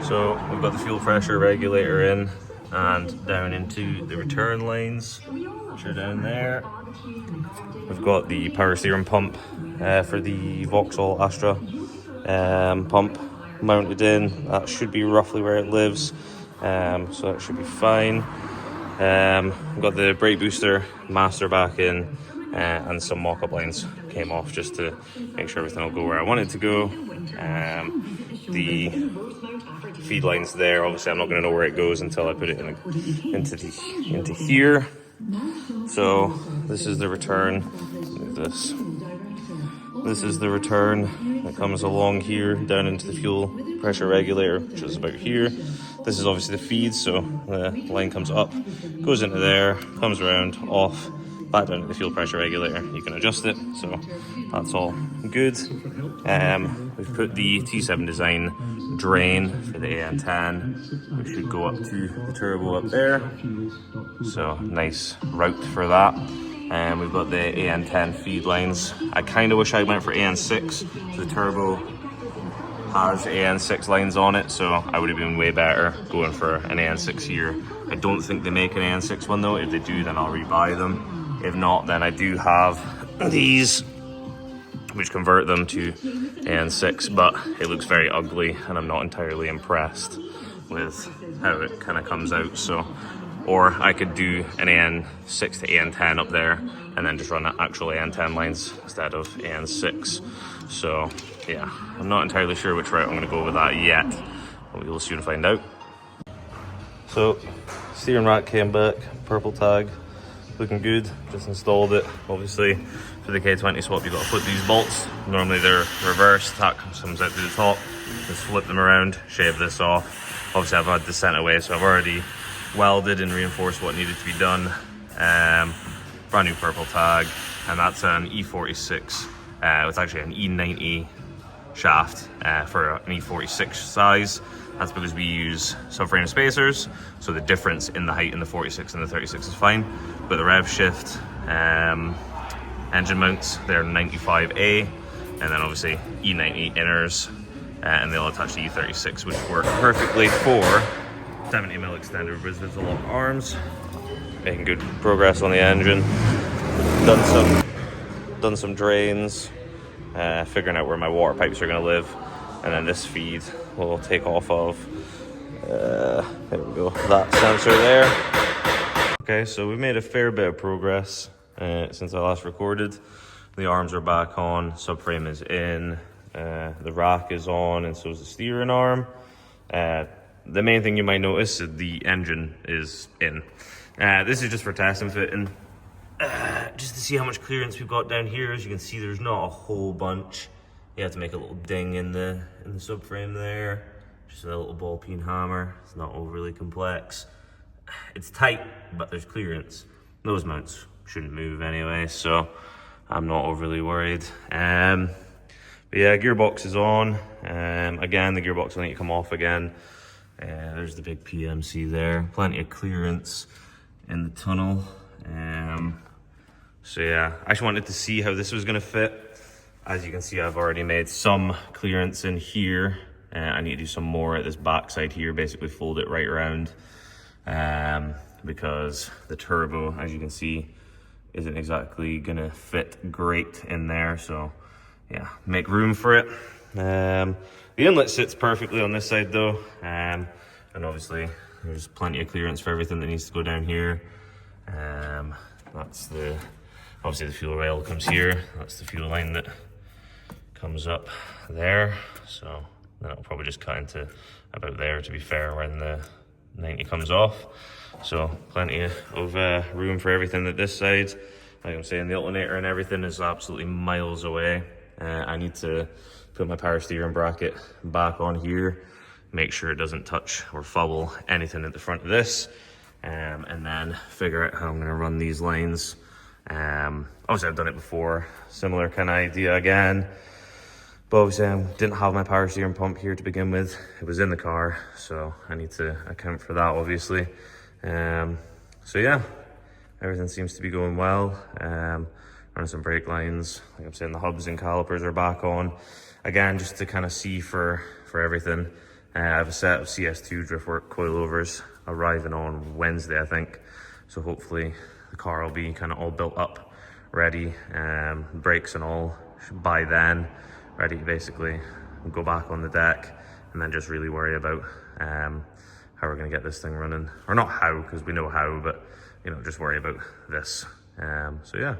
So we've got the fuel pressure regulator in and down into the return lanes, which are down there. We've got the power steering pump for the Vauxhall Astra pump mounted in. That should be roughly where it lives, so that should be fine. We've got the brake booster master back in, and some mock-up lines came off just to make sure everything will go where I want it to go. The feed lines there, obviously I'm not going to know where it goes until I put it into here. So this is the return. Look at this. This is the return that comes along here down into the fuel pressure regulator, which is about here. This is obviously the feed, so the line comes up, goes into there, comes around, off, back down to the fuel pressure regulator. You can adjust it, so that's all good. We've put the T7 design drain for the AN10, which should go up to the turbo up there. So nice route for that. And we've got the AN10 feed lines. I kind of wish I went for AN6. The turbo has AN6 lines on it, so I would have been way better going for an AN6 here. I don't think they make an AN6 one though. If they do, then I'll rebuy them. If not, then I do have these, which convert them to AN6, but it looks very ugly and I'm not entirely impressed with how it kind of comes out. So, or I could do an AN6 to AN10 up there and then just run actual AN10 lines instead of AN6. So yeah, I'm not entirely sure which route I'm going to go with that yet, but we will soon find out. So steering rack came back, purple tag, looking good. Just installed it. Obviously for the K20 swap you've got to put these bolts. Normally they're reversed, that comes out to the top. Just flip them around, shave this off. Obviously I've had this sent away, so I've already welded and reinforced what needed to be done. Brand new purple tag, and that's an E36. It's actually an E90 shaft for an E46 size. That's because we use subframe spacers, so the difference in the height in the 46 and the 36 is fine. But the rev shift engine mounts, they're 95A, and then obviously E90 inners, and they'll attach to E36, which work perfectly for 70mm extended Brisbane lock arms. Making good progress on the engine. Done some drains, figuring out where my water pipes are going to live, and then this feed will take off of there we go, that sensor there. Okay, so we've made a fair bit of progress since I last recorded. The arms are back on, subframe is in, the rack is on, and so is the steering arm. The main thing you might notice is the engine is in. This is just for test and fitting, just to see how much clearance we've got down here. As you can see, there's not a whole bunch. You have to make a little ding in the subframe there. Just a little ball peen hammer. It's not overly complex. It's tight, but there's clearance. Those mounts shouldn't move anyway, so I'm not overly worried. But yeah, gearbox is on. Again, the gearbox will need to come off again. There's the big PMC there. Plenty of clearance in the tunnel. So yeah, I just wanted to see how this was going to fit. As you can see, I've already made some clearance in here. I need to do some more at this backside here, basically fold it right around, because the turbo, as you can see, isn't exactly going to fit great in there. So yeah, make room for it. The inlet sits perfectly on this side though, and obviously there's plenty of clearance for everything that needs to go down here. That's obviously the fuel rail comes here. That's the fuel line that comes up there. So then it'll probably just cut into about there, to be fair, when the 90 comes off. So plenty of room for everything at this side. Like I'm saying, the alternator and everything is absolutely miles away. I need to put my power steering bracket back on here, make sure it doesn't touch or foul anything at the front of this, and then figure out how I'm going to run these lines. Obviously I've done it before, similar kind of idea again, but obviously I didn't have my power steering pump here to begin with. It was in the car, so I need to account for that, obviously. So yeah, everything seems to be going well. Running some brake lines, like I'm saying, the hubs and calipers are back on again, just to kind of see for everything. I have a set of CS2 driftwork coilovers arriving on Wednesday, I think. So hopefully the car will be kind of all built up, ready, brakes and all by then, ready to basically go back on the deck and then just really worry about how we're gonna get this thing running. Or not how, because we know how, but you know, just worry about this. So yeah.